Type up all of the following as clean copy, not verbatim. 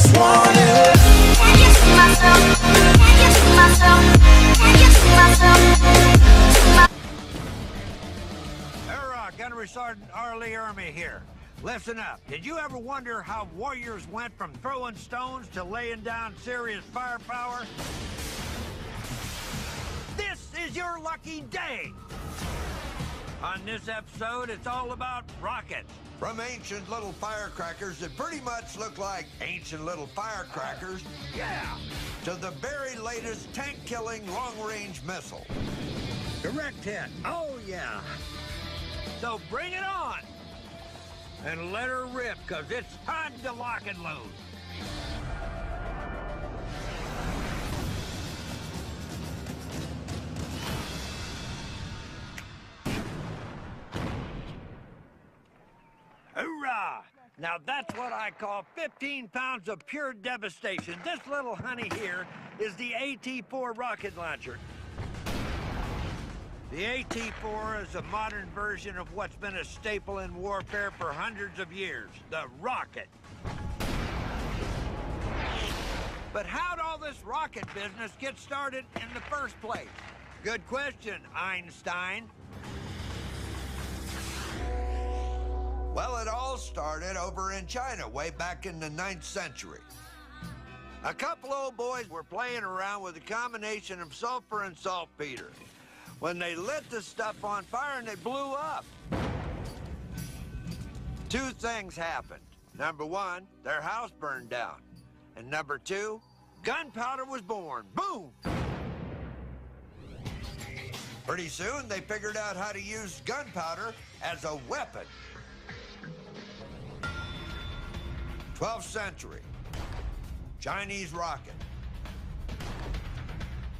just want it. Can you see myself? Can you see myself? Can you see myself? Gunnery Sergeant Arlie Ermy here. Listen up. Did you ever wonder how warriors went from throwing stones to laying down serious firepower? This is your lucky day. On this episode, it's all about rockets. From ancient little firecrackers that pretty much look like ancient little firecrackers, Yeah! to the very latest tank-killing long-range missile. Direct hit. Oh, yeah. So bring it on. And let her rip, because it's time to lock and load. Hoorah! Now that's what I call 15 pounds of pure devastation. This little honey here is the AT-4 rocket launcher. The AT-4 is a modern version of what's been a staple in warfare for hundreds of years, the rocket. But how'd all this rocket business get started in the first place? Good question, Einstein. Well, it all started over in China way back in the 9th century. A couple old boys were playing around with a combination of sulfur and saltpeter when they lit the stuff on fire and it blew up. Two things happened. Number one, their house burned down. And number two, gunpowder was born. Boom! Pretty soon, they figured out how to use gunpowder as a weapon. 12th century, Chinese rocket.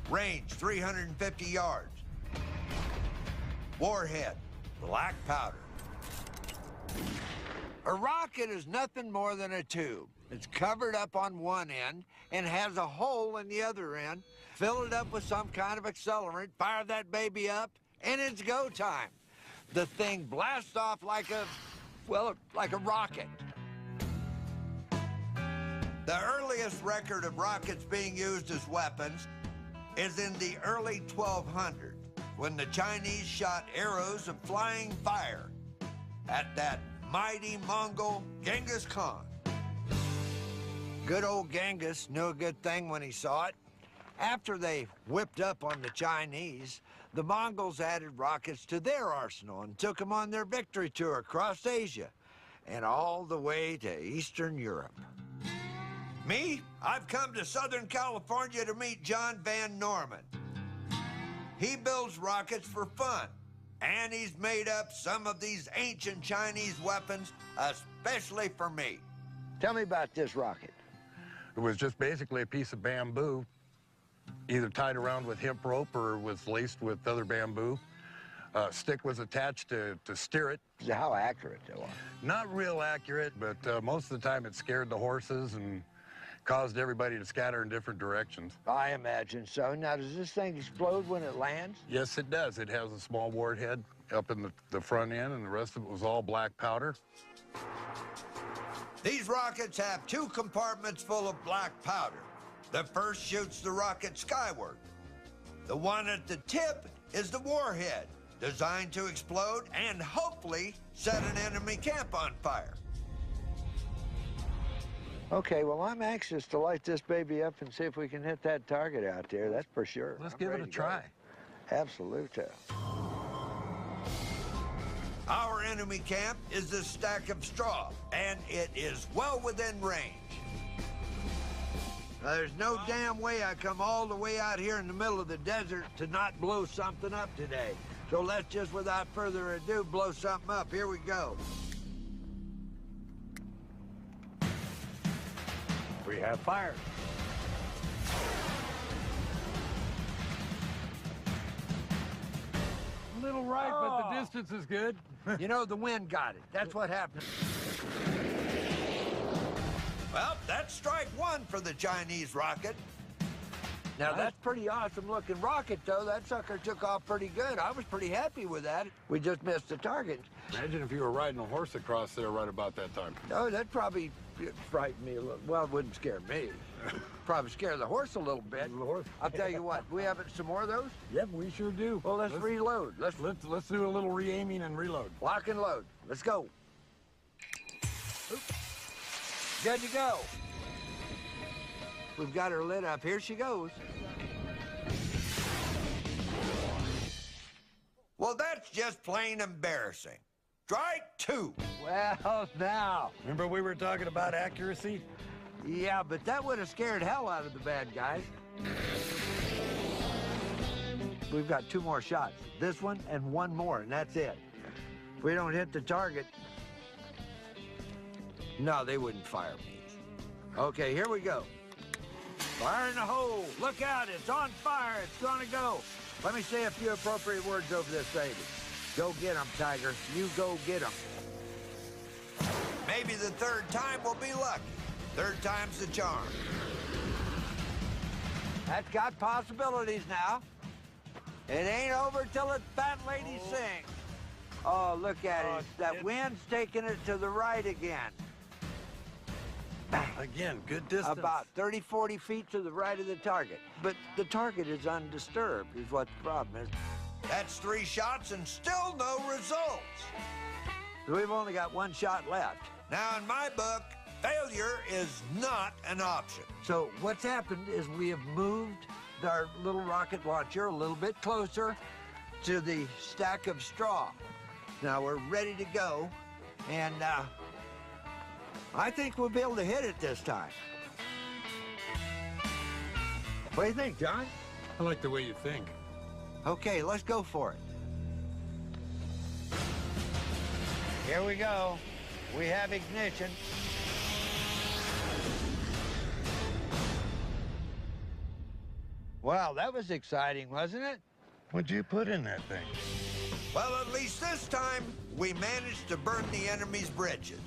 Range 350 yards. Warhead, black powder. A rocket is nothing more than a tube. It's covered up on one end and has a hole in the other end. Fill it up with some kind of accelerant, fire that baby up, and it's go time. The thing blasts off like a rocket. The earliest record of rockets being used as weapons is in the early 1200s, when the Chinese shot arrows of flying fire at that mighty Mongol Genghis Khan. Good old Genghis knew a good thing when he saw it. After they whipped up on the Chinese, the Mongols added rockets to their arsenal and took them on their victory tour across Asia and all the way to Eastern Europe. Me? I've come to Southern California to meet John Van Norman. He builds rockets for fun, and he's made up some of these ancient Chinese weapons especially for me. Tell me about this rocket. It was just basically a piece of bamboo, either tied around with hemp rope or was laced with other bamboo. A stick was attached to steer it. How accurate they were. Not real accurate, but most of the time it scared the horses and caused everybody to scatter in different directions. I imagine so. Now, does this thing explode when it lands? Yes, it does. It has a small warhead up in the front end, and the rest of it was all black powder. These rockets have two compartments full of black powder. The first shoots the rocket skyward. The one at the tip is the warhead, designed to explode and hopefully set an enemy camp on fire. Okay, well, I'm anxious to light this baby up and see if we can hit that target out there, that's for sure. Let's give it a try. Absolutely. Our enemy camp is this stack of straw, and it is well within range. Now, there's no damn way I come all the way out here in the middle of the desert to not blow something up today. So let's just, without further ado, blow something up. Here we go. We have fire. A little right, but the distance is good. You know, the wind got it. That's what happened. Well, that's strike one for the Chinese rocket. Now, that's pretty awesome looking rocket, though. That sucker took off pretty good. I was pretty happy with that. We just missed the target. Imagine if you were riding a horse across there right about that time. Oh, that'd probably it frightened me a little. Well, it wouldn't scare me. Probably scare the horse a little bit. The horse. I'll tell you what, we have some more of those? Yep, we sure do. Well, let's reload. Let's do a little re-aiming and reload. Lock and load. Let's go. Oop. Good to go. We've got her lit up. Here she goes. Well, that's just plain embarrassing. Strike two. Well, now. Remember we were talking about accuracy? Yeah, but that would have scared hell out of the bad guys. We've got 2 more shots. This one and 1 more, and that's it. If we don't hit the target, no, they wouldn't fire me. Okay, here we go. Fire in the hole. Look out, it's on fire. It's gonna go. Let me say a few appropriate words over this baby. Go get 'em, Tiger. You go get 'em. Maybe the third time will be lucky. Third time's the charm. That's got possibilities now. It ain't over till the fat lady sings. Oh, look at it. That wind's taking it to the right again. Again, good distance. About 30, 40 feet to the right of the target. But the target is undisturbed, is what the problem is. That's 3 shots and still no results. So we've only got 1 shot left. Now, in my book, failure is not an option. So what's happened is we have moved our little rocket launcher a little bit closer to the stack of straw. Now we're ready to go, and I think we'll be able to hit it this time. What do you think, John? I like the way you think. Okay, let's go for it. Here we go. We have ignition. Wow, that was exciting, wasn't it? What'd you put in that thing? Well, at least this time, we managed to burn the enemy's bridges.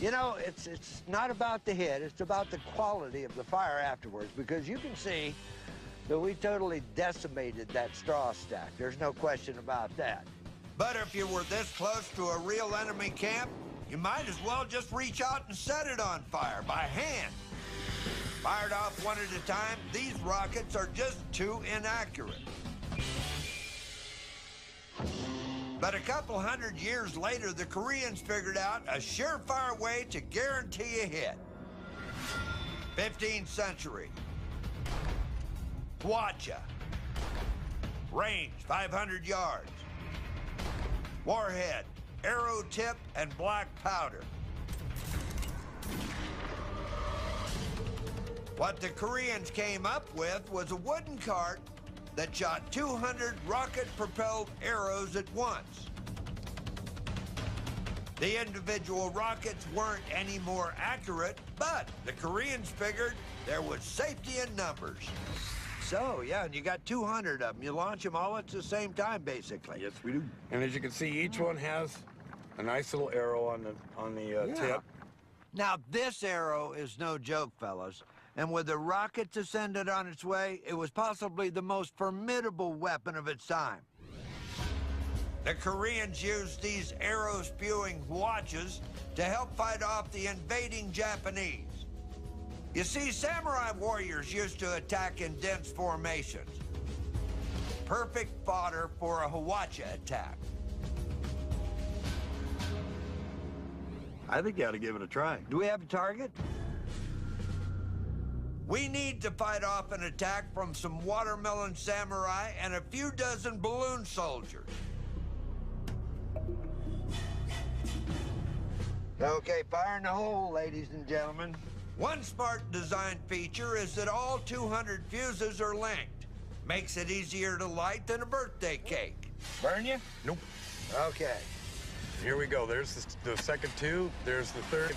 You know, it's not about the hit, it's about the quality of the fire afterwards, because you can see that we totally decimated that straw stack. There's no question about that. But if you were this close to a real enemy camp, you might as well just reach out and set it on fire by hand. Fired off one at a time, these rockets are just too inaccurate. But a couple hundred years later, the Koreans figured out a surefire way to guarantee a hit. 15th century. Hwacha. Range, 500 yards. Warhead, arrow tip, and black powder. What the Koreans came up with was a wooden cart that shot 200 rocket-propelled arrows at once. The individual rockets weren't any more accurate, but the Koreans figured there was safety in numbers. So, yeah, and you got 200 of them. You launch them all at the same time, basically. Yes, we do. And as you can see, each one has a nice little arrow on the tip. Now, this arrow is no joke, fellas. And with the rocket to send it on its way, it was possibly the most formidable weapon of its time. The Koreans used these arrow-spewing hwachas to help fight off the invading Japanese. You see, samurai warriors used to attack in dense formations. Perfect fodder for a hwacha attack. I think you ought to give it a try. Do we have a target? We need to fight off an attack from some watermelon samurai and a few dozen balloon soldiers. Okay, fire in the hole, ladies and gentlemen. One smart design feature is that all 200 fuses are linked. Makes it easier to light than a birthday cake. Burn you? Nope. Okay. Here we go. There's the second 2. There's the third.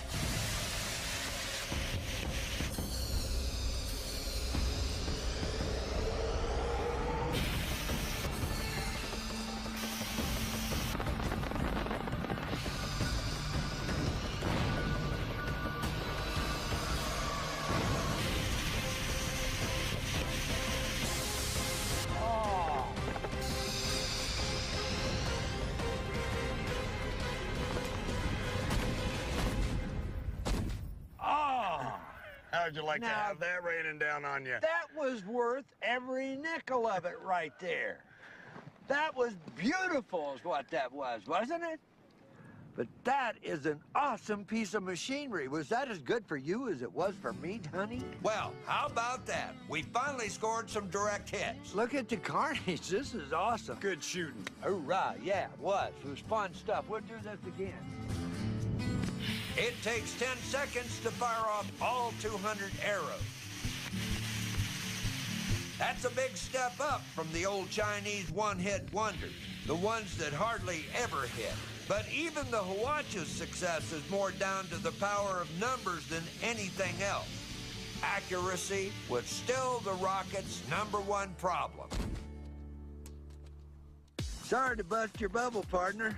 How'd you like to Now- have that raining down on you? That was worth every nickel of it right there. That was beautiful is what that was, wasn't it? But that is an awesome piece of machinery. Was that as good for you as it was for me, honey? Well, how about that? We finally scored some direct hits. Look at the carnage. This is awesome. Good shooting. Hurrah, yeah, it was. It was fun stuff. We'll do this again. It takes 10 seconds to fire off all 200 arrows. That's a big step up from the old Chinese one-hit wonders, the ones that hardly ever hit. But even the Hwacha's success is more down to the power of numbers than anything else. Accuracy was still the rocket's #1 problem. Sorry to bust your bubble, partner.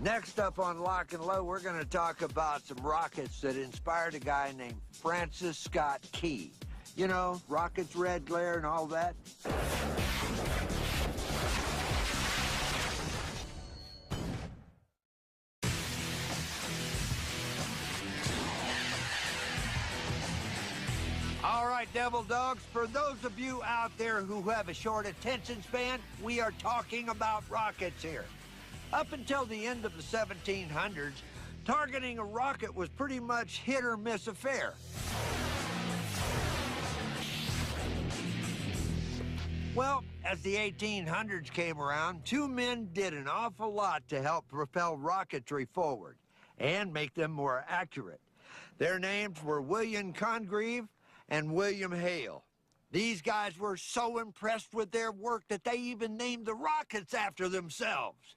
Next up on Lock and Load, we're going to talk about some rockets that inspired a guy named Francis Scott Key. You know, rockets, red glare, and all that. All right, Devil Dogs, for those of you out there who have a short attention span, we are talking about rockets here. Up until the end of the 1700s, targeting a rocket was pretty much hit or miss affair. Well, as the 1800s came around, two men did an awful lot to help propel rocketry forward and make them more accurate. Their names were William Congreve and William Hale. These guys were so impressed with their work that they even named the rockets after themselves.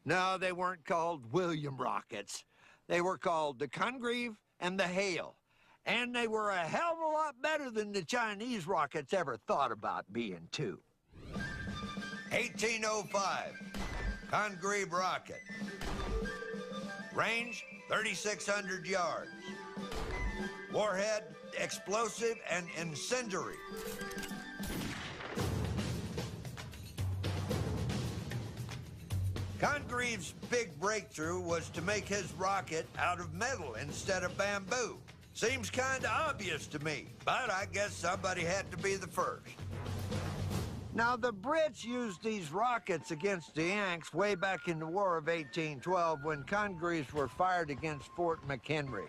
No, they weren't called William rockets. They were called the Congreve and the Hale. And they were a hell of a lot better than the Chinese rockets ever thought about being, too. 1805, Congreve rocket. Range, 3,600 yards. Warhead, explosive and incendiary. Congreve's big breakthrough was to make his rocket out of metal instead of bamboo. Seems kind of obvious to me, but I guess somebody had to be the first. Now, the Brits used these rockets against the Yanks way back in the War of 1812 when Congreves were fired against Fort McHenry.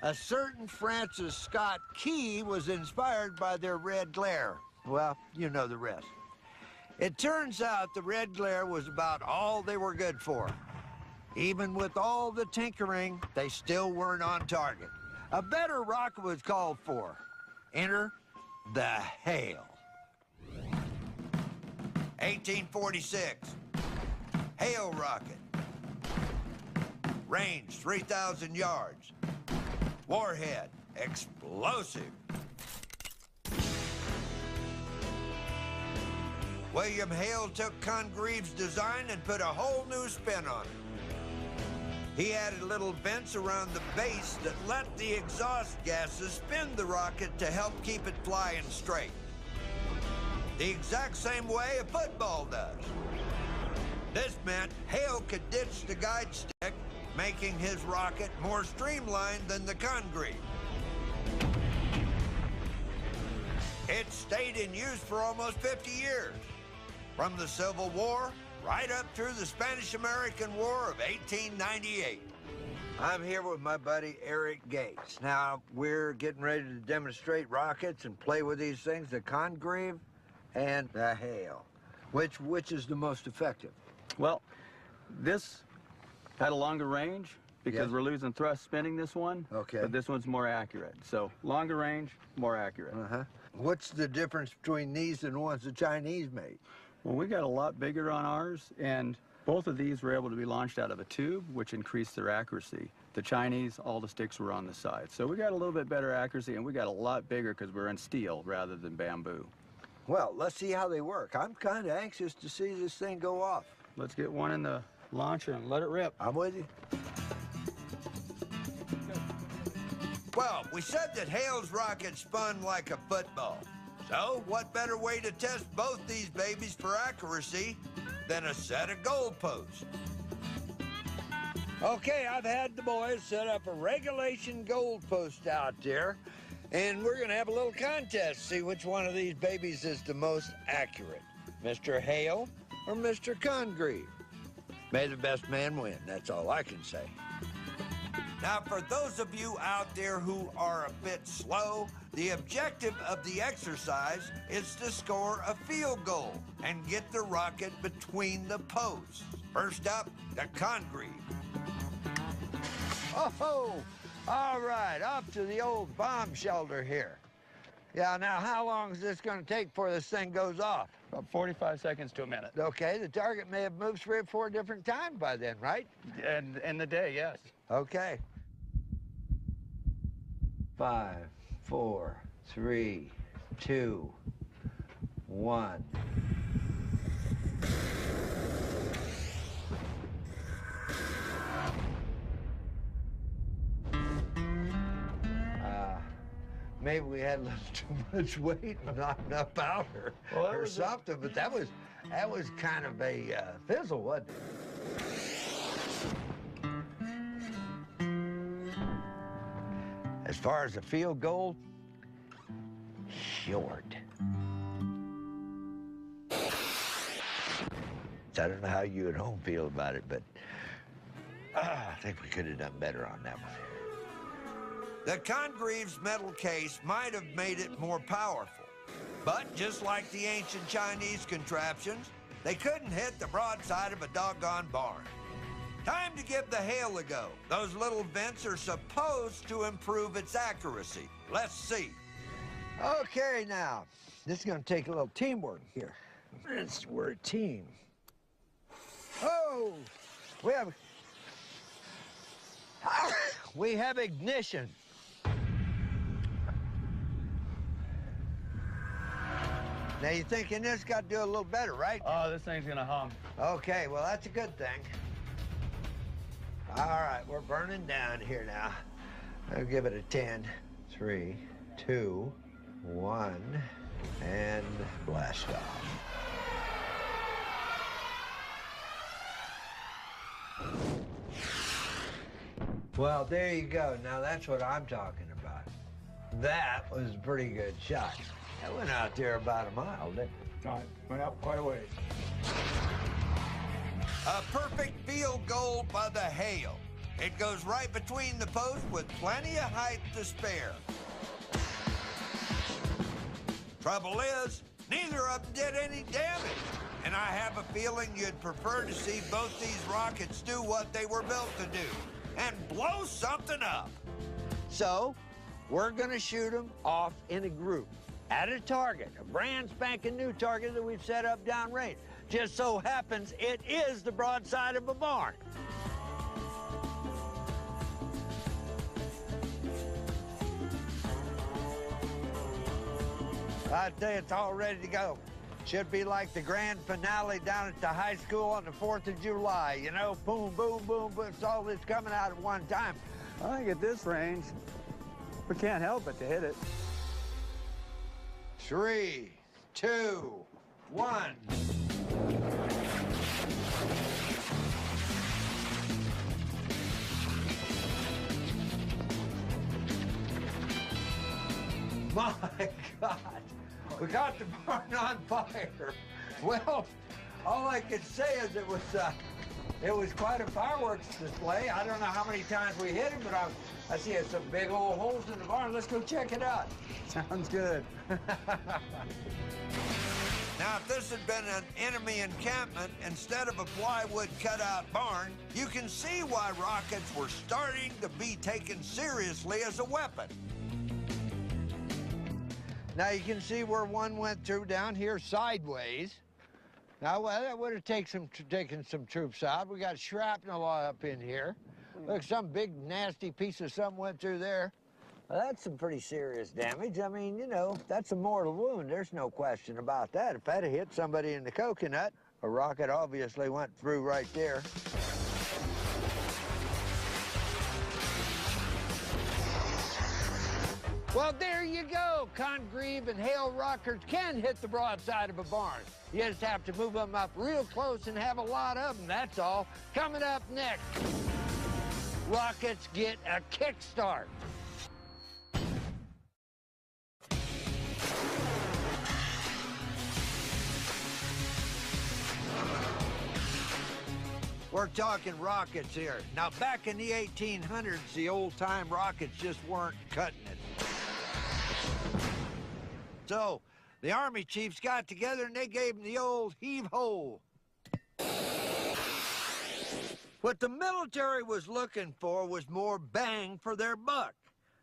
A certain Francis Scott Key was inspired by their red glare. Well, you know the rest. It turns out the red glare was about all they were good for. Even with all the tinkering, they still weren't on target. A better rocket was called for. Enter the Hale. 1846, Hale rocket. Range, 3,000 yards. Warhead, explosive. William Hale took Congreve's design and put a whole new spin on it. He added little vents around the base that let the exhaust gases spin the rocket to help keep it flying straight. The exact same way a football does. This meant Hale could ditch the guide stick, making his rocket more streamlined than the Congreve. It stayed in use for almost 50 years, from the Civil War right up through the Spanish-American War of 1898. I'm here with my buddy Eric Gates. Now, we're getting ready to demonstrate rockets and play with these things, the Congreve and the Hale. Which is the most effective? Well, this had a longer range because Yes. we're losing thrust spinning this one. Okay. But this one's more accurate. So longer range, more accurate. Uh-huh. What's the difference between these and the ones the Chinese made? Well, we got a lot bigger on ours, and both of these were able to be launched out of a tube, which increased their accuracy. The Chinese, all the sticks were on the side. So we got a little bit better accuracy, and we got a lot bigger because we're in steel rather than bamboo. Well, let's see how they work. I'm kind of anxious to see this thing go off. Let's get one in the launcher and let it rip. I'm with you. Well, we said that Hale's rocket spun like a football. So, what better way to test both these babies for accuracy than a set of goalposts? Okay, I've had the boys set up a regulation gold post out there, and we're gonna have a little contest, see which one of these babies is the most accurate, Mr. Hale or Mr. Congreve. May the best man win, that's all I can say. Now, for those of you out there who are a bit slow, the objective of the exercise is to score a field goal and get the rocket between the posts. First up, the Congreve. Oh, all right, off to the old bomb shelter here. Yeah, now how long is this gonna take before this thing goes off? About 45 seconds to a minute. Okay, the target may have moved 3 or 4 different times by then, right? And in the day, yes. Okay. 5, 4, 3, 2, 1. Maybe we had a little too much weight and not enough powder or something, but that was kind of a fizzle, wasn't it? As far as the field goal, short. I don't know how you at home feel about it, but I think we could have done better on that one. The Congreve's metal case might have made it more powerful. But just like the ancient Chinese contraptions, they couldn't hit the broadside of a doggone barn. Time to give the Hale a go. Those little vents are supposed to improve its accuracy. Let's see. Okay, now, this is gonna take a little teamwork here. We're a team. Oh, we have ignition. Now, you're thinking this got to do a little better, right? Oh, this thing's gonna hum. Okay, well, that's a good thing. All right, we're burning down here now. I'll give it a 10, 3, 2, 1, and blast off. Well, there you go. Now, that's what I'm talking about. That was a pretty good shot. That went out there about a mile, didn't it? Went up quite a ways. A perfect field goal by the Hale. It goes right between the posts with plenty of height to spare. Trouble is, neither of them did any damage. And I have a feeling you'd prefer to see both these rockets do what they were built to do, and blow something up. So, we're gonna shoot them off in a group at a target, a brand spanking new target that we've set up downrange. Just so happens it is the broadside of a barn. I tell you, it's all ready to go. Should be like the grand finale down at the high school on the 4th of July. You know, boom, boom, boom, boom. It's all this coming out at one time. I think at this range, we can't help but to hit it. 3, 2, 1. My God, we got the barn on fire. Well, all I can say is it was quite a fireworks display. I don't know how many times we hit it, but I see some big old holes in the barn. Let's go check it out. Sounds good. Now, if this had been an enemy encampment instead of a plywood cutout barn, you can see why rockets were starting to be taken seriously as a weapon. Now you can see where one went through down here sideways. Now, well, that would have taken some troops out. We got shrapnel up in here. Look, some big nasty piece of something went through there. Well, that's some pretty serious damage. I mean, you know, that's a mortal wound. There's no question about that. If that had hit somebody in the coconut, a rocket obviously went through right there. Well, there you go. Congreve and Hale rockets can hit the broadside of a barn. You just have to move them up real close and have a lot of them, that's all. Coming up next. rockets get a kickstart. We're talking rockets here. Now, back in the 1800s, the old-time rockets just weren't cutting it. So, the Army chiefs got together and they gave them the old heave-ho. What the military was looking for was more bang for their buck.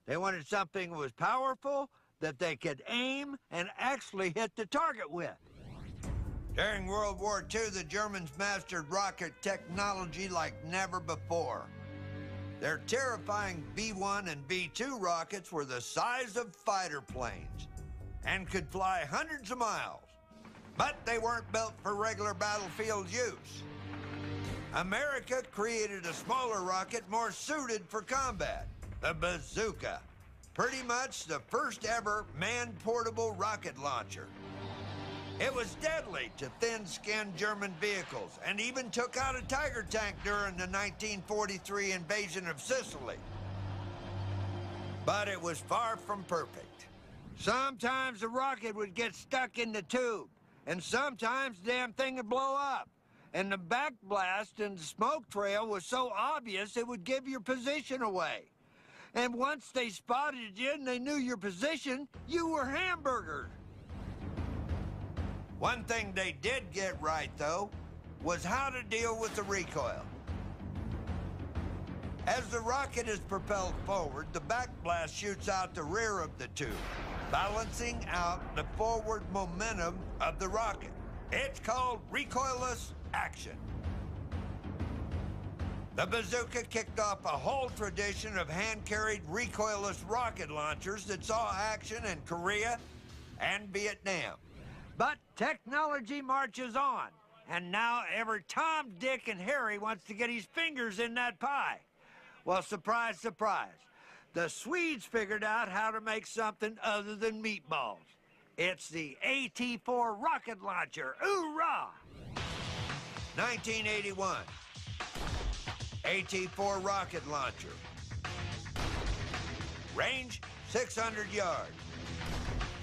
They wanted something that was powerful, that they could aim and actually hit the target with. During World War II, the Germans mastered rocket technology like never before. Their terrifying B-1 and B-2 rockets were the size of fighter planes and could fly hundreds of miles, but they weren't built for regular battlefield use. America created a smaller rocket more suited for combat, the bazooka, pretty much the first ever man-portable rocket launcher. It was deadly to thin-skinned German vehicles and even took out a Tiger tank during the 1943 invasion of Sicily. But it was far from perfect. Sometimes the rocket would get stuck in the tube, and sometimes the damn thing would blow up. And the backblast and the smoke trail was so obvious it would give your position away. And once they spotted you and they knew your position, you were hamburgered. One thing they did get right, though, was how to deal with the recoil. As the rocket is propelled forward, the backblast shoots out the rear of the tube, balancing out the forward momentum of the rocket. It's called recoilless action. The bazooka kicked off a whole tradition of hand-carried recoilless rocket launchers that saw action in Korea and Vietnam. But technology marches on, and now every Tom, Dick, and Harry wants to get his fingers in that pie. Well, surprise, surprise. The Swedes figured out how to make something other than meatballs. It's the AT-4 rocket launcher. Hoorah! 1981. AT-4 rocket launcher. Range, 600 yards.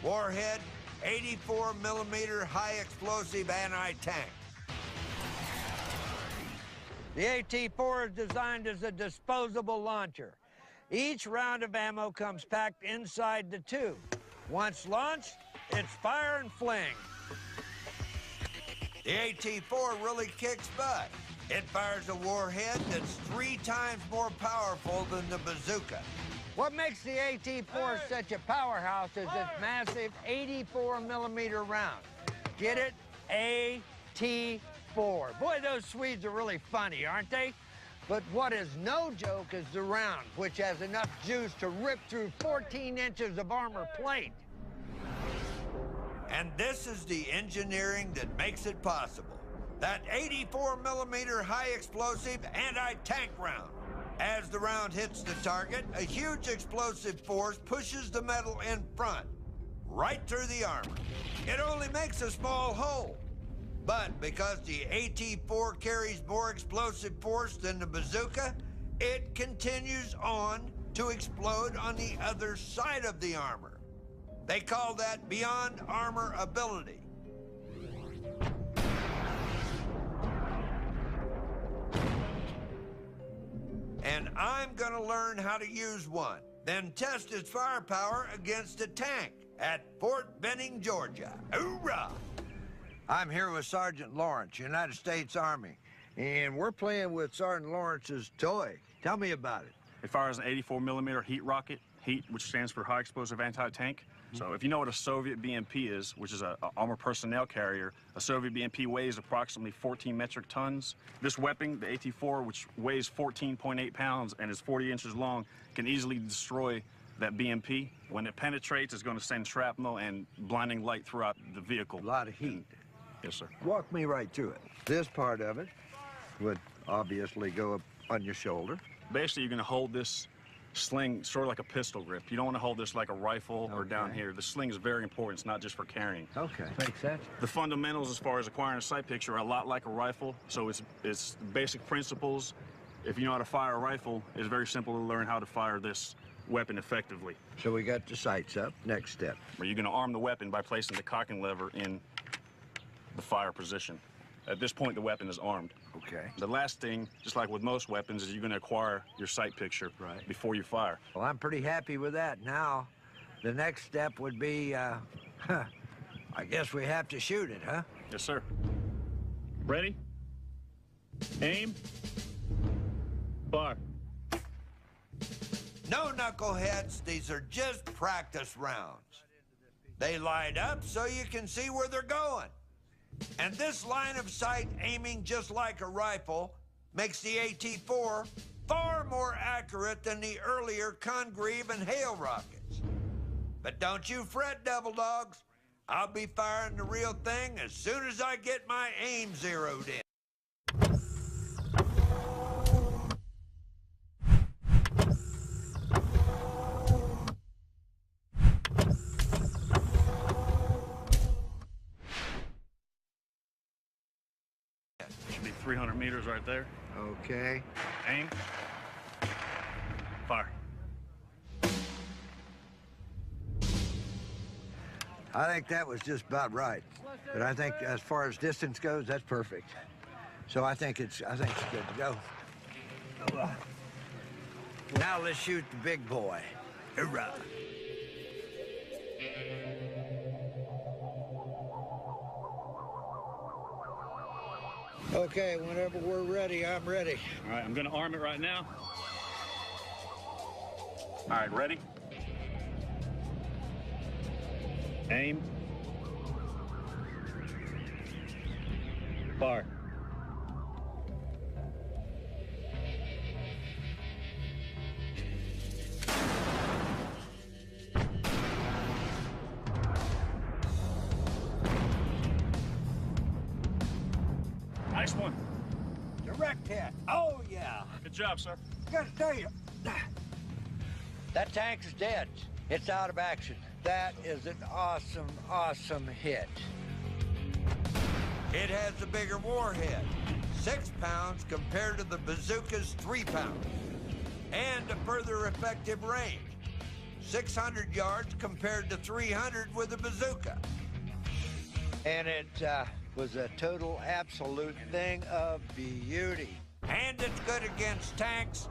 Warhead, 84mm high explosive anti-tank. The AT-4 is designed as a disposable launcher. Each round of ammo comes packed inside the tube. Once launched, it's fire and fling. The AT-4 really kicks butt. It fires a warhead that's 3 times more powerful than the bazooka. What makes the AT-4 such a powerhouse is its massive 84mm round. Get it? AT-4. Boy, those Swedes are really funny, aren't they? But what is no joke is the round, which has enough juice to rip through 14 inches of armor plate. And this is the engineering that makes it possible. That 84mm high explosive anti-tank round. As the round hits the target, a huge explosive force pushes the metal in front, right through the armor. It only makes a small hole. But because the AT-4 carries more explosive force than the bazooka, it continues on to explode on the other side of the armor. They call that beyond armor ability. And I'm gonna learn how to use one, then test its firepower against a tank at Fort Benning, Georgia. Hoorah! I'm here with Sergeant Lawrence, United States Army, and we're playing with Sergeant Lawrence's toy. Tell me about it. It fires an 84mm heat rocket, heat, which stands for high explosive anti-tank. So if you know what a Soviet BMP is, which is a armored personnel carrier, a Soviet BMP weighs approximately 14 metric tons. This weapon, the AT-4, which weighs 14.8 pounds and is 40 inches long, can easily destroy that BMP. When it penetrates, it's going to send shrapnel and blinding light throughout the vehicle. A lot of heat. Yes, sir. Walk me right through it. This part of it would obviously go up on your shoulder. Basically, you're going to hold this sling sort of like a pistol grip. You don't want to hold this like a rifle or down here. The sling is very important. It's not just for carrying. Okay. Makes sense. The fundamentals as far as acquiring a sight picture are a lot like a rifle, so it's basic principles If you know how to fire a rifle, it's very simple to learn how to fire this weapon effectively. So we got the sights up. Next step. Where you're going to arm the weapon by placing the cocking lever in the fire position. At this point, the weapon is armed. Okay. The last thing, just like with most weapons, is you're going to acquire your sight picture before you fire. Well, I'm pretty happy with that. Now, the next step would be, I guess we have to shoot it, huh? Yes, sir. Ready? Aim. Fire. No, knuckleheads, these are just practice rounds. They light up so you can see where they're going. And this line of sight aiming just like a rifle makes the AT-4 far more accurate than the earlier Congreve and Hale rockets. But don't you fret, devil dogs. I'll be firing the real thing as soon as I get my aim zeroed in. Should be 300 meters right there. Okay. Aim. Fire. I think that was just about right. But I think as far as distance goes, that's perfect. So I think it's good to go. Now let's shoot the big boy. Hoorah. Okay, whenever we're ready, I'm ready. All right, I'm going to arm it right now. All right, ready? Aim. Fire. Nice one. Direct hit. Oh, yeah. Good job, sir. Gotta tell you, that tank is dead. It's out of action. That is an awesome, awesome hit. It has a bigger warhead, 6 pounds compared to the bazooka's 3 pounds, and a further effective range, 600 yards compared to 300 with the bazooka. And it was a total, absolute thing of beauty. And it's good against tanks,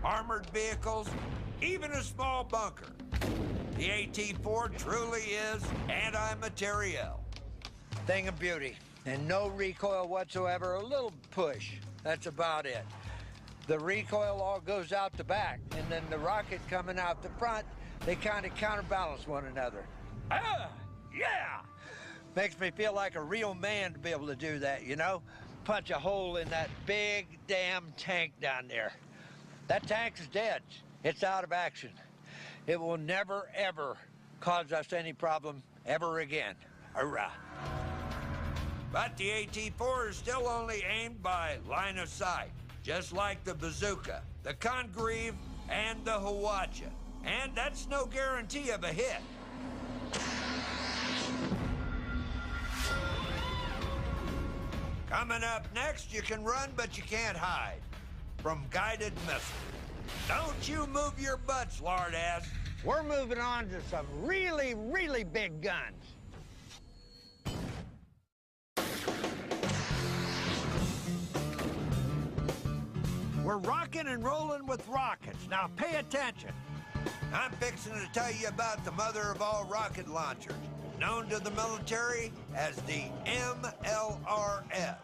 armored vehicles, even a small bunker. The AT-4 truly is anti-materiel. Thing of beauty. And no recoil whatsoever, a little push. That's about it. The recoil all goes out the back, and then the rocket coming out the front, they kind of counterbalance one another. Ah, yeah! Makes me feel like a real man to be able to do that, you know? Punch a hole in that big damn tank down there. That tank is dead. It's out of action. It will never, ever cause us any problem ever again. Hurrah. But the AT-4 is still only aimed by line of sight, just like the bazooka, the Congreve, and the Hiwacha. And that's no guarantee of a hit. Coming up next, you can run, but you can't hide. From guided missiles. Don't you move your butts, lard ass. We're moving on to some really, really big guns. We're rocking and rolling with rockets. Now pay attention. I'm fixing to tell you about the mother of all rocket launchers, known to the military as the MLRS.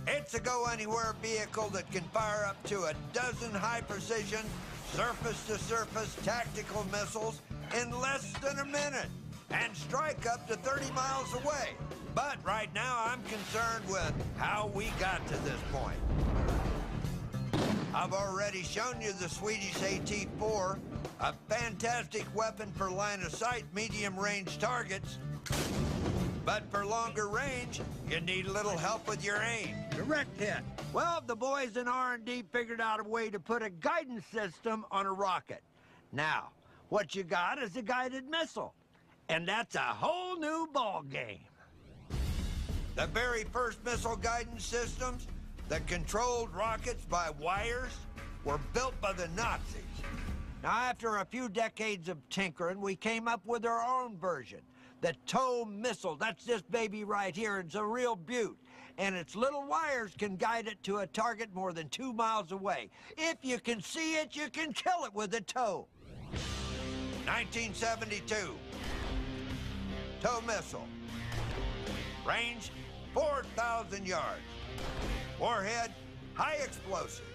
It's a go-anywhere vehicle that can fire up to a dozen high-precision, surface-to-surface tactical missiles in less than a minute and strike up to 30 miles away. But right now, I'm concerned with how we got to this point. I've already shown you the Swedish AT-4, a fantastic weapon for line-of-sight medium-range targets. But for longer range, you need a little help with your aim. Direct hit. Well, the boys in R&D figured out a way to put a guidance system on a rocket. Now, what you got is a guided missile. And that's a whole new ball game. The very first missile guidance systems, The controlled rockets by wires were built by the Nazis. Now, after a few decades of tinkering, we came up with our own version. The TOW missile, that's this baby right here. It's a real beaut. And its little wires can guide it to a target more than 2 miles away. If you can see it, you can kill it with a TOW. 1972. TOW missile. Range, 4,000 yards. Warhead, high explosive.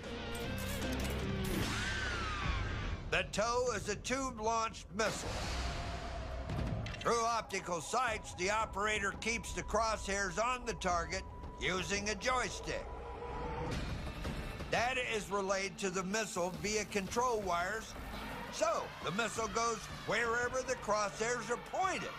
The TOW is a tube-launched missile. Through optical sights, the operator keeps the crosshairs on the target using a joystick. Data is relayed to the missile via control wires, so the missile goes wherever the crosshairs are pointed.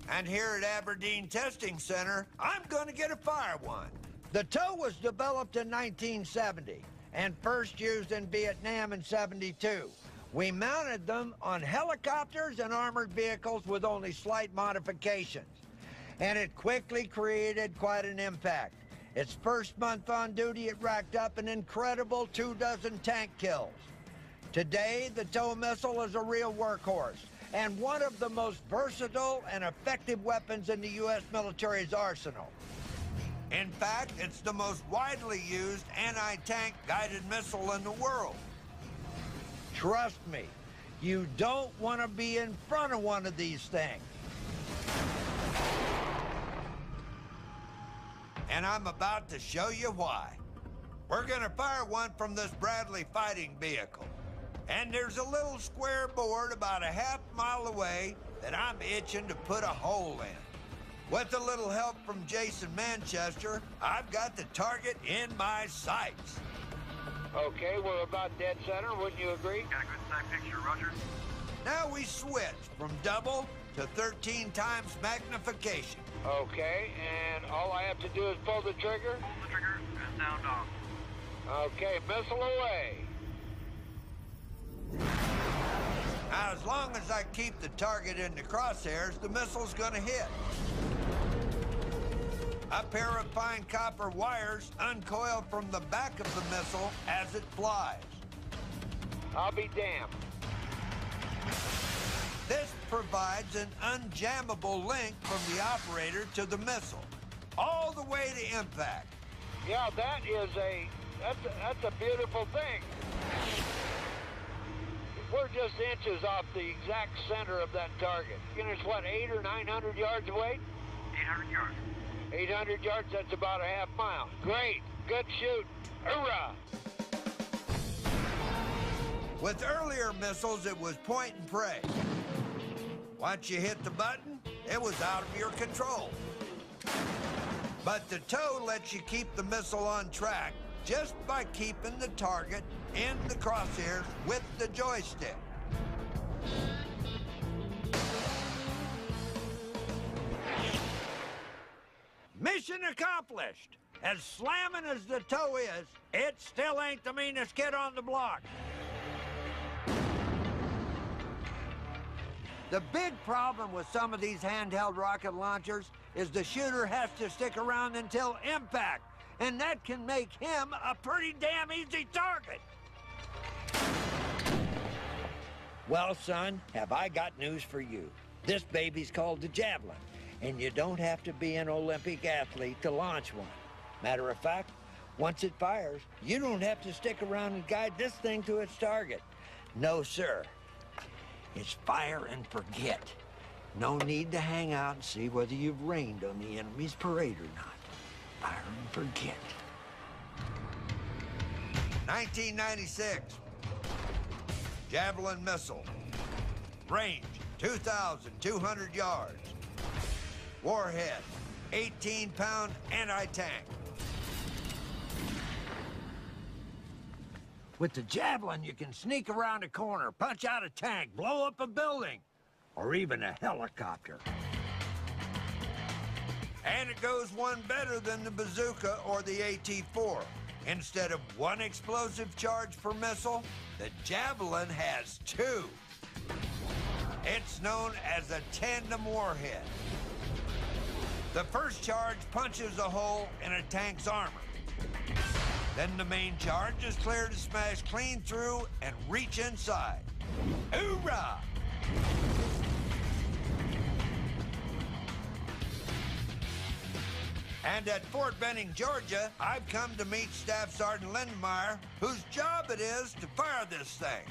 And here at Aberdeen Testing Center, I'm going to get a fire one. The TOW was developed in 1970 and first used in Vietnam in '72. We mounted them on helicopters and armored vehicles with only slight modifications. And it quickly created quite an impact. Its first month on duty, it racked up an incredible 24 tank kills. Today, the TOW missile is a real workhorse and one of the most versatile and effective weapons in the U.S. military's arsenal. In fact, it's the most widely used anti-tank guided missile in the world. Trust me, you don't want to be in front of one of these things. And I'm about to show you why. We're gonna fire one from this Bradley fighting vehicle. And there's a little square board about a half-mile away that I'm itching to put a hole in. With a little help from Jason Manchester, I've got the target in my sights. Okay, we're about dead center, wouldn't you agree? Got a good side picture, Roger. Now we switch from double to 13 times magnification. Okay, and all I have to do is pull the trigger? Pull the trigger and sound off. Okay, missile away. Now, as long as I keep the target in the crosshairs, the missile's gonna hit. A pair of fine copper wires uncoil from the back of the missile as it flies. I'll be damned. This provides an unjammable link from the operator to the missile, all the way to impact. Yeah, that's a beautiful thing. We're just inches off the exact center of that target. You know, it's what, 800 or 900 yards away? 800 yards. 800 yards, that's about a half mile. Great, good shoot, hoorah! With earlier missiles, it was point and pray. Once you hit the button, it was out of your control. But the TOW lets you keep the missile on track just by keeping the target in the crosshairs with the joystick. Mission accomplished. As slamming as the TOW is, it still ain't the meanest kid on the block. The big problem with some of these handheld rocket launchers is the shooter has to stick around until impact, and that can make him a pretty damn easy target. Well, son, have I got news for you. This baby's called the Javelin, and you don't have to be an Olympic athlete to launch one. Matter of fact, once it fires, you don't have to stick around and guide this thing to its target. No, sir. It's fire and forget. No need to hang out and see whether you've rained on the enemy's parade or not. Fire and forget. 1996. Javelin missile. Range, 2,200 yards. Warhead, 18-pound anti-tank. With the Javelin, you can sneak around a corner, punch out a tank, blow up a building, or even a helicopter. And it goes one better than the bazooka or the AT-4. Instead of one explosive charge per missile, the Javelin has two. It's known as a tandem warhead. The first charge punches a hole in a tank's armor. Then the main charge is clear to smash clean through and reach inside. Hoorah! And at Fort Benning, Georgia, I've come to meet Staff Sergeant Lindemeyer, whose job it is to fire this thing.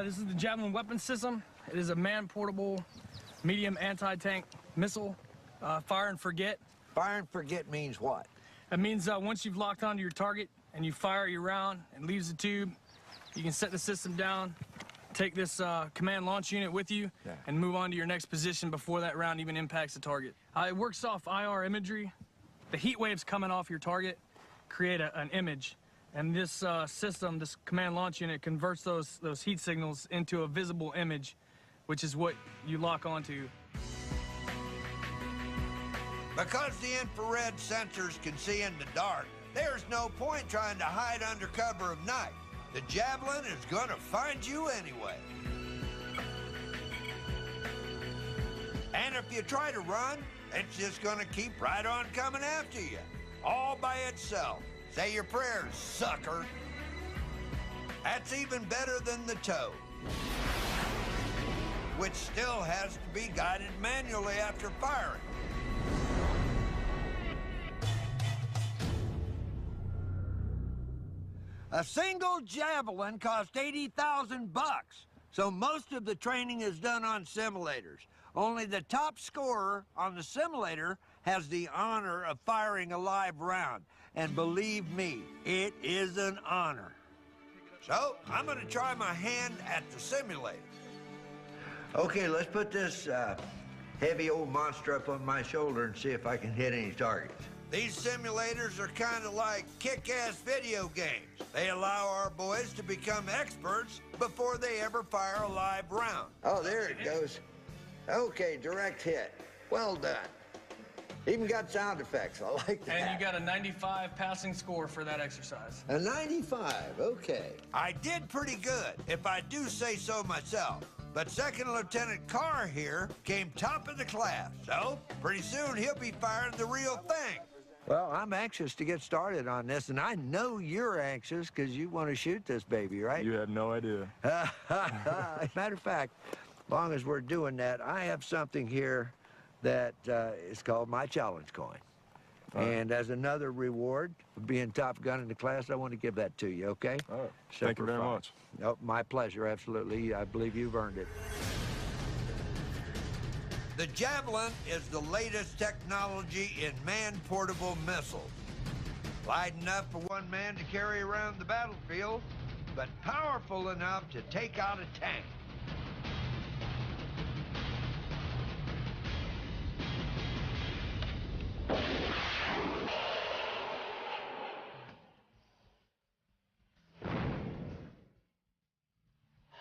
This is the Javelin weapon system. It is a man-portable, medium anti-tank missile. Fire and forget. Fire and forget means what? That means once you've locked onto your target and you fire your round and leaves the tube, you can set the system down, take this command launch unit with you, and move on to your next position before that round even impacts the target. It works off IR imagery. The heat waves coming off your target create an image, and this system, this command launch unit, converts those heat signals into a visible image, which is what you lock onto. Because the infrared sensors can see in the dark, there's no point trying to hide under cover of night. The Javelin is gonna find you anyway. And if you try to run, it's just gonna keep right on coming after you, all by itself. Say your prayers, sucker. That's even better than the tow, which still has to be guided manually after firing. A single Javelin cost $80,000, so most of the training is done on simulators. Only the top scorer on the simulator has the honor of firing a live round. And believe me, it is an honor. So, I'm gonna try my hand at the simulator. Okay, let's put this heavy old monster up on my shoulder and see if I can hit any targets. These simulators are kind of like kick-ass video games. They allow our boys to become experts before they ever fire a live round. Oh, there it goes. Okay, direct hit. Well done. Even got sound effects. I like that. And you got a 95 passing score for that exercise. A 95, okay. I did pretty good, if I do say so myself. But Second Lieutenant Carr here came top of the class, so pretty soon he'll be firing the real thing. Well, I'm anxious to get started on this, and I know you're anxious because you want to shoot this baby, right? You had no idea. Matter of fact, as long as we're doing that, I have something here that is called my challenge coin. And as another reward for being top gun in the class, I want to give that to you, okay? All right. Thank you very much. Oh, my pleasure, absolutely. I believe you've earned it. The Javelin is the latest technology in man-portable missiles. Light enough for one man to carry around the battlefield, but powerful enough to take out a tank.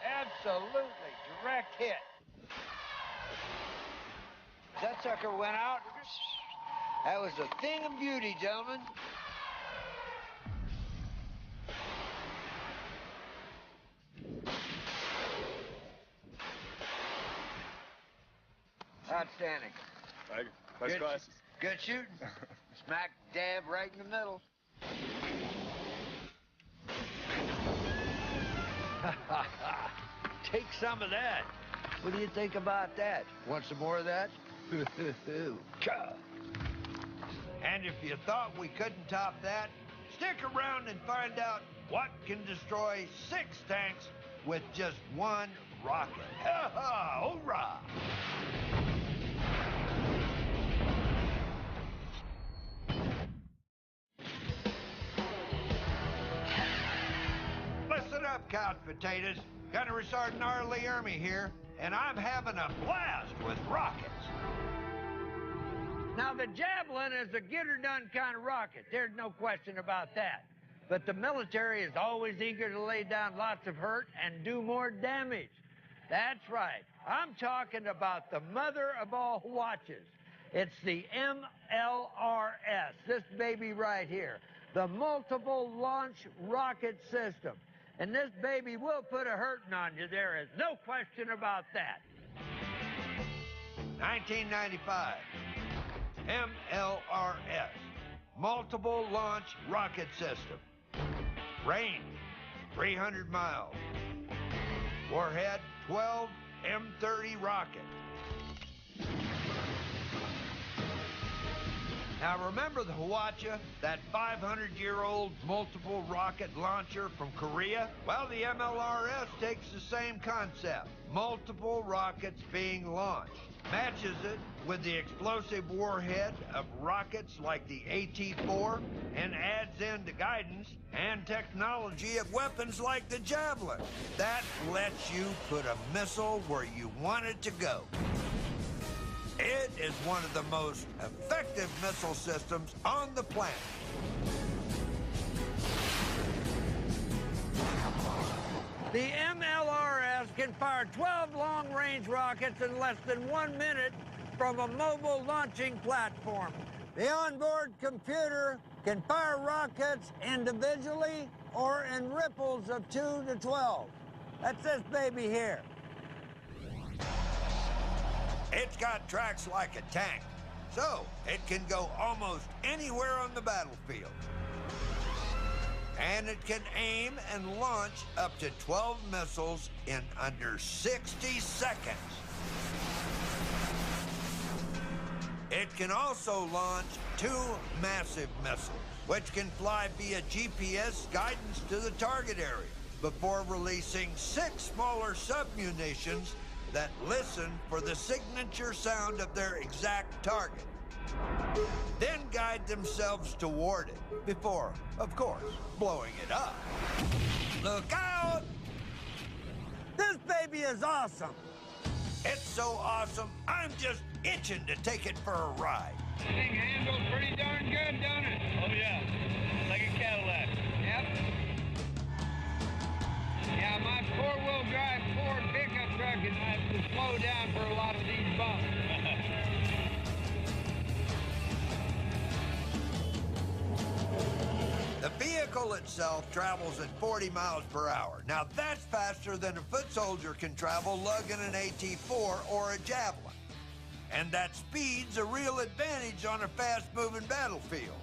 Absolutely, direct hit. That sucker went out. That was a thing of beauty, gentlemen. Outstanding. Thank you. Nice Good- glasses. Good shooting. Smack dab right in the middle. Take some of that. What do you think about that? Want some more of that? And if you thought we couldn't top that, stick around and find out what can destroy 6 tanks with just one rocket. Ha-ha! Hoorah! Listen up, couch potatoes. Gunnery Sergeant Arlie Ermy here, and I'm having a blast with rockets. Now, the Javelin is a get-her-done kind of rocket. There's no question about that. But the military is always eager to lay down lots of hurt and do more damage. That's right. I'm talking about the mother of all watches. It's the MLRS, this baby right here, the Multiple Launch Rocket System. And this baby will put a hurting on you. There is no question about that. 1995. MLRS, Multiple Launch Rocket System. Range, 300 miles. Warhead, 12 M30 rocket. Now remember the Hwacha, that 500-year-old multiple rocket launcher from Korea? Well, the MLRS takes the same concept, multiple rockets being launched, matches it with the explosive warhead of rockets like the AT-4, and adds in the guidance and technology of weapons like the Javelin. That lets you put a missile where you want it to go. It is one of the most effective missile systems on the planet. The MLRS can fire 12 long-range rockets in less than 1 minute from a mobile launching platform. The onboard computer can fire rockets individually or in ripples of 2 to 12. That's this baby here. It's got tracks like a tank, so it can go almost anywhere on the battlefield. And it can aim and launch up to 12 missiles in under 60 seconds. It can also launch 2 massive missiles, which can fly via GPS guidance to the target area before releasing 6 smaller submunitions that listen for the signature sound of their exact target, then guide themselves toward it before, of course, blowing it up. Look out! This baby is awesome. It's so awesome, I'm just itching to take it for a ride. This thing handles pretty darn good, don't it? Oh, yeah. Like a Cadillac. Yep. Yeah, my four-wheel drive Ford pickup truck is have to slow down for a lot of these bumps. The vehicle itself travels at 40 miles per hour. Now that's faster than a foot soldier can travel lugging an AT-4 or a Javelin. And that speed's a real advantage on a fast-moving battlefield.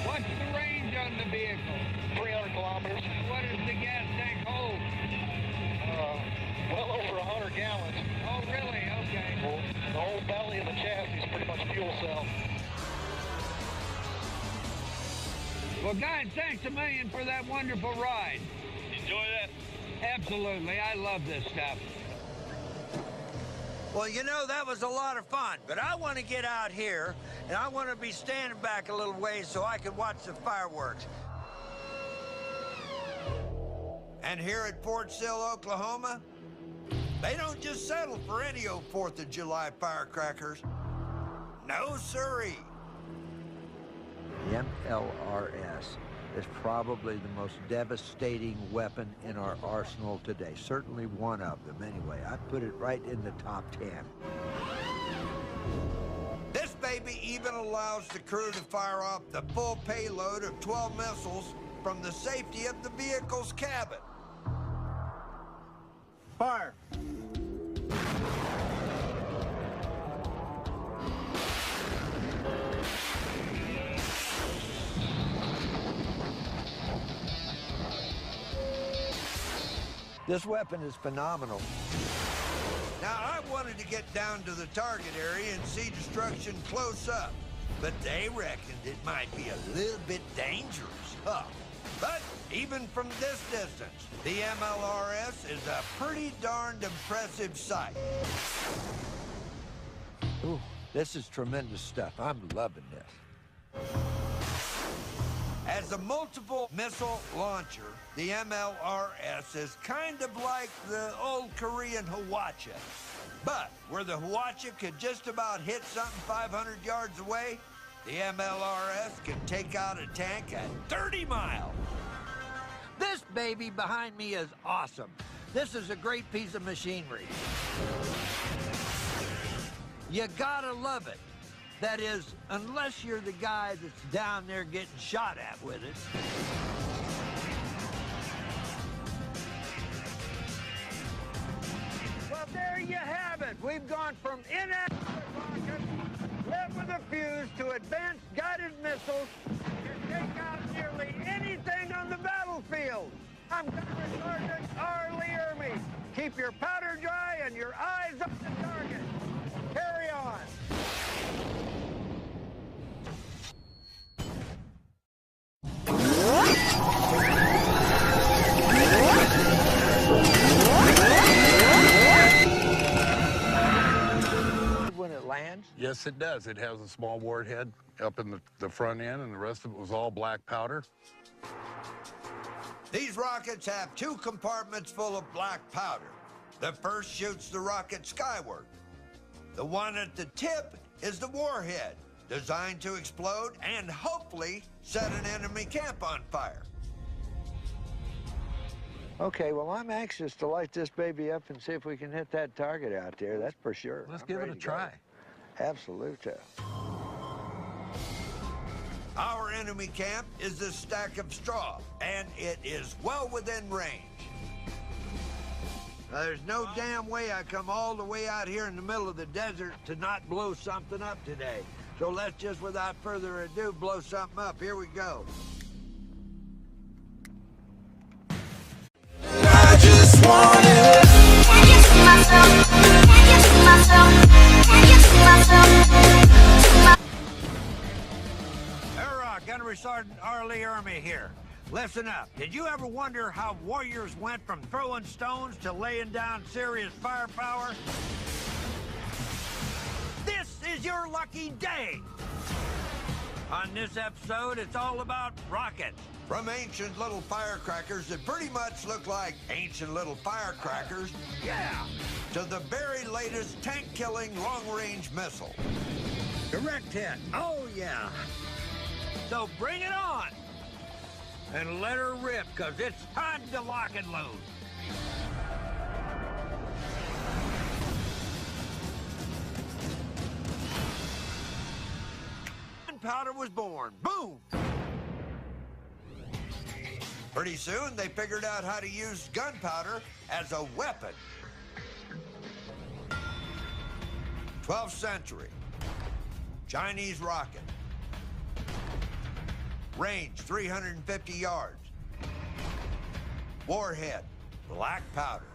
What's the range on the vehicle? 300 kilometers. What does the gas tank hold? Well over 100 gallons. Oh, really? Okay. Well, the whole belly of the chassis is pretty much a fuel cell. Well, guys, thanks a million for that wonderful ride. Enjoy that? Absolutely. I love this stuff. Well, you know, that was a lot of fun, but I want to get out here, and I want to be standing back a little ways so I can watch the fireworks. And here at Fort Sill, Oklahoma, they don't just settle for any old 4th of July firecrackers. No siree. The MLRS is probably the most devastating weapon in our arsenal today. Certainly one of them, anyway. I'd put it right in the top 10. This baby even allows the crew to fire off the full payload of 12 missiles from the safety of the vehicle's cabin. Fire! This weapon is phenomenal. Now, I wanted to get down to the target area and see destruction close up, but they reckoned it might be a little bit dangerous. Huh. But even from this distance, the MLRS is a pretty darned impressive sight. Ooh, this is tremendous stuff. I'm loving this. As a multiple missile launcher, the MLRS is kind of like the old Korean Hwacha. But where the Hwacha could just about hit something 500 yards away, the MLRS can take out a tank at 30 miles. This baby behind me is awesome. This is a great piece of machinery. You gotta love it. That is, unless you're the guy that's down there getting shot at with it. Well, there you have it. We We've gone from inaccurate rockets, lit with a fuse, to advanced guided missiles that take out nearly anything on the battlefield. I'm Gunnery Sergeant R. Lee Ermey. Keep your powder dry and your eyes on the target. Carry on. When it lands? Yes, it does. It has a small warhead up in the front end, and the rest of it was all black powder. These rockets have 2 compartments full of black powder. The first shoots the rocket skyward. The one at the tip is the warhead, designed to explode and hopefully set an enemy camp on fire. Okay, well, I'm anxious to light this baby up and see if we can hit that target out there, that's for sure. Let's I'm give it ready a to go. try. Absolutely. Our enemy camp is this stack of straw, and it is well within range. Now, there's no damn way I come all the way out here in the middle of the desert to not blow something up today. So let's just, without further ado, blow something up. Here we go. I just want it. Can you see myself? Can you see myself? Can you see myself? Hurrah, Gunnery Sergeant R. Lee Ermey here. Listen up. Did you ever wonder how warriors went from throwing stones to laying down serious firepower? This is your lucky day. On this episode, it's all about rockets. From ancient little firecrackers that pretty much look like ancient little firecrackers, Yeah. to the very latest tank-killing long-range missile. Direct hit. Oh, yeah. So bring it on. And let her rip, because it's time to lock and load. Gunpowder was born. Boom! Pretty soon, they figured out how to use gunpowder as a weapon. 12th century. Chinese rocket. Range 350 yards. Warhead, black powder.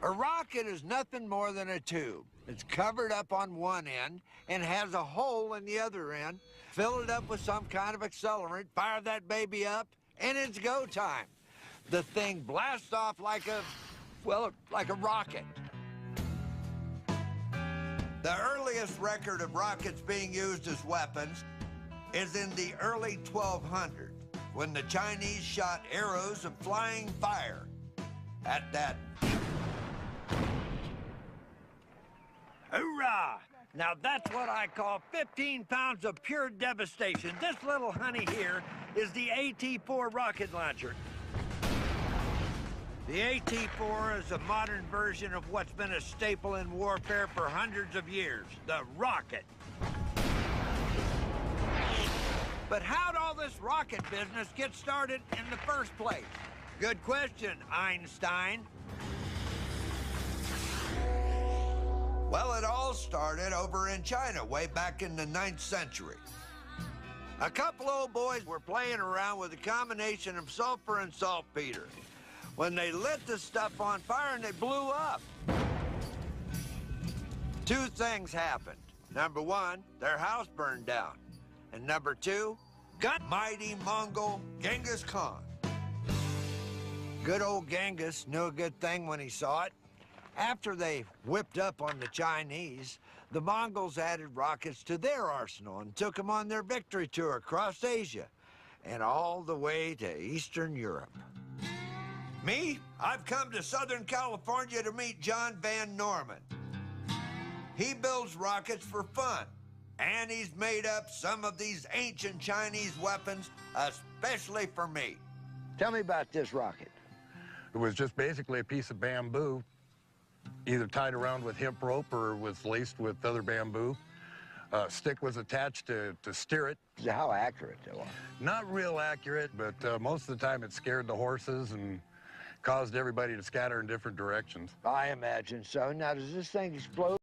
A rocket is nothing more than a tube. It's covered up on one end and has a hole in the other end. Fill it up with some kind of accelerant, fire that baby up, and it's go time. The thing blasts off like a rocket. The earliest record of rockets being used as weapons is in the early 1200s, when the Chinese shot arrows of flying fire at that. Hoorah! Now that's what I call 15 pounds of pure devastation. This little honey here is the AT-4 rocket launcher. The AT-4 is a modern version of what's been a staple in warfare for hundreds of years, the rocket. But how'd all this rocket business get started in the first place? Good question, Einstein. Well, it all started over in China way back in the 9th century. A couple old boys were playing around with a combination of sulfur and saltpeter when they lit the stuff on fire and they blew up. 2 things happened. Number 1, their house burned down. And number 2, Mighty Mongol Genghis Khan. good old Genghis knew a good thing when he saw it. After they whipped up on the Chinese, the Mongols added rockets to their arsenal and took them on their victory tour across Asia and all the way to Eastern Europe. Me? I've come to Southern California to meet John Van Norman. He builds rockets for fun, and he's made up some of these ancient Chinese weapons especially for me. Tell me about this rocket. It was just basically a piece of bamboo, either tied around with hemp rope or was laced with other bamboo. Stick was attached to steer it. How accurate they are. Not real accurate, but most of the time it scared the horses and caused everybody to scatter in different directions. I imagine so. Now, does this thing explode?